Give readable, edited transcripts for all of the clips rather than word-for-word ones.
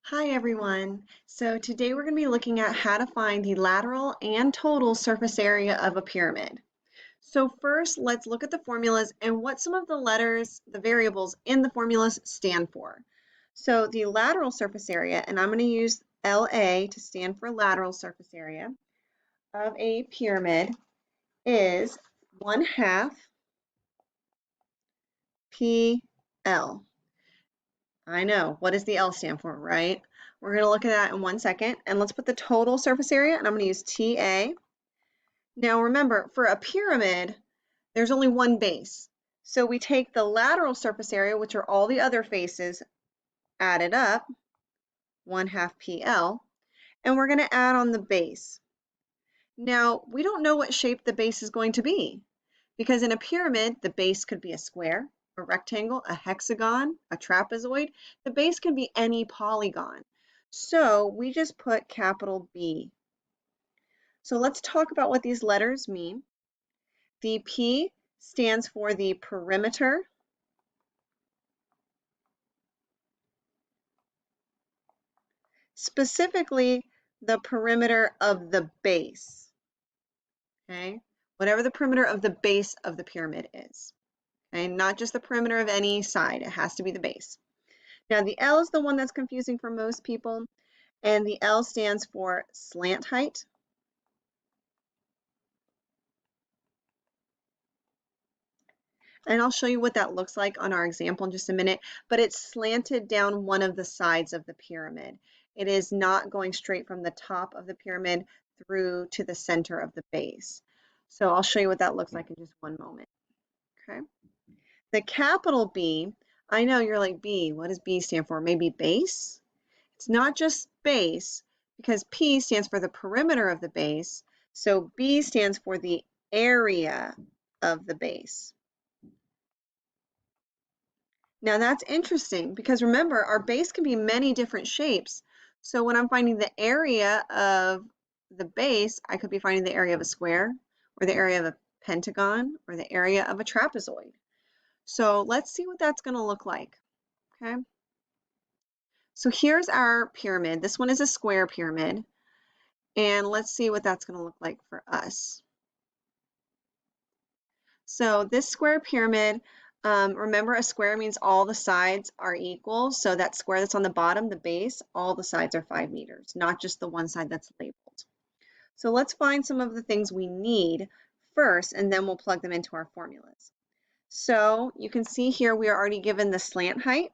Hi everyone. So today we're going to be looking at how to find the lateral and total surface area of a pyramid. So first, let's look at the formulas and what some of the letters, the variables in the formulas stand for. So the lateral surface area, and I'm going to use LA to stand for lateral surface area of a pyramid, is 1/2 PL. I know. What does the L stand for, right? We're going to look at that in 1 second. And let's put the total surface area, and I'm going to use TA. Now remember, for a pyramid, there's only one base. So we take the lateral surface area, which are all the other faces, added up, 1/2 PL, and we're going to add on the base. Now, we don't know what shape the base is going to be, because in a pyramid, the base could be a square, a rectangle, a hexagon, a trapezoid. The base can be any polygon. So we just put capital B. So let's talk about what these letters mean. The P stands for the perimeter. Specifically, the perimeter of the base. Okay? Whatever the perimeter of the base of the pyramid is. Okay? Not just the perimeter of any side. It has to be the base. Now the L is the one that's confusing for most people, and the L stands for slant height. And I'll show you what that looks like on our example in just a minute, but it's slanted down one of the sides of the pyramid. It is not going straight from the top of the pyramid through to the center of the base. So I'll show you what that looks like in just one moment. Okay. The capital B, I know you're like, B, what does B stand for? Maybe base? It's not just base, because P stands for the perimeter of the base, so B stands for the area of the base. Now that's interesting because remember, our base can be many different shapes. So when I'm finding the area of the base, I could be finding the area of a square, or the area of a pentagon, or the area of a trapezoid. So let's see what that's going to look like. Okay. So here's our pyramid. This one is a square pyramid. And let's see what that's going to look like for us. So this square pyramid, remember a square means all the sides are equal. So that square that's on the bottom, the base, all the sides are 5 meters, not just the one side that's labeled. So let's find some of the things we need first, and then we'll plug them into our formulas. So you can see here we are already given the slant height.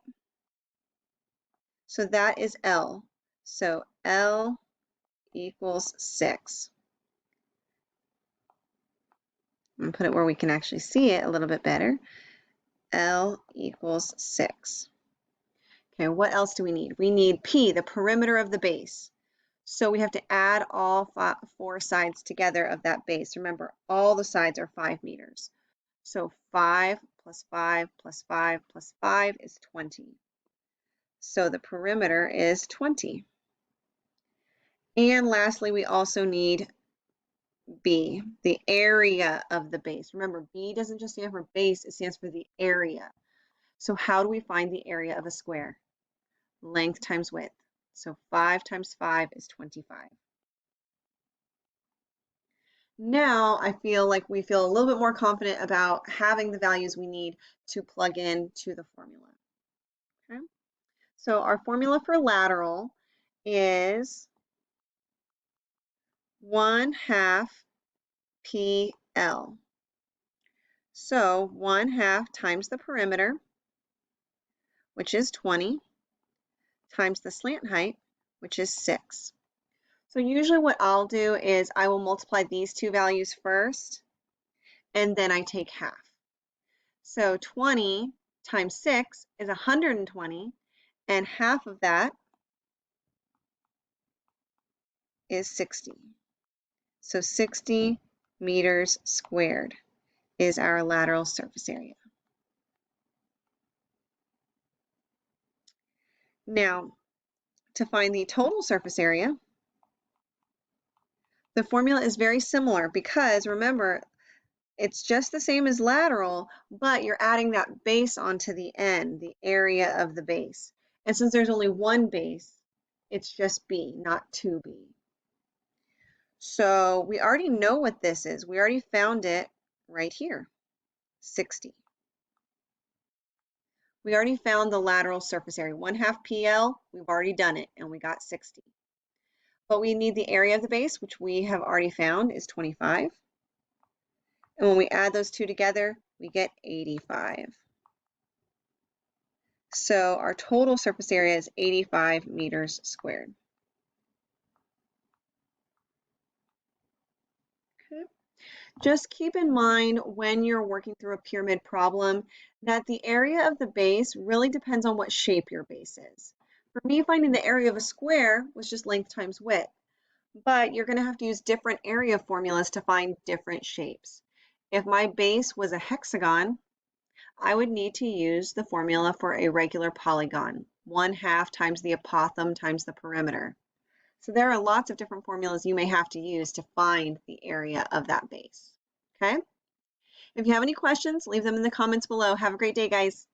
So that is L. So L equals 6. I'm going to put it where we can actually see it a little bit better. L equals 6. Okay, what else do we need? We need P, the perimeter of the base. So we have to add all 4 sides together of that base. Remember, all the sides are 5 meters. So 5 plus 5 plus 5 plus 5 is 20. So the perimeter is 20. And lastly, we also need B, the area of the base. Remember, B doesn't just stand for base, it stands for the area. So how do we find the area of a square? Length times width. So 5 times 5 is 25. Now I feel like we feel a little bit more confident about having the values we need to plug in to the formula. Okay? So our formula for lateral is 1/2 PL. So 1/2 times the perimeter, which is 20, times the slant height, which is 6. So usually what I'll do is I will multiply these two values first, and then I take half. So 20 times 6 is 120, and half of that is 60. So 60 meters squared is our lateral surface area. Now, to find the total surface area, the formula is very similar because remember, it's just the same as lateral, but you're adding that base onto the end, the area of the base. And since there's only one base, It's just b, not 2b. So we already know what this is. We already found it right here, 60. We already found the lateral surface area, 1/2 PL. We've already done it, and we got 60. But we need the area of the base, which we have already found is 25. And when we add those two together, we get 85. So our total surface area is 85 meters squared. Okay. Just keep in mind when you're working through a pyramid problem that the area of the base really depends on what shape your base is. For me, finding the area of a square was just length times width, but you're going to have to use different area formulas to find different shapes. If my base was a hexagon, I would need to use the formula for a regular polygon, 1/2 times the apothem times the perimeter. So there are lots of different formulas you may have to use to find the area of that base. Okay? If you have any questions, leave them in the comments below. Have a great day, guys.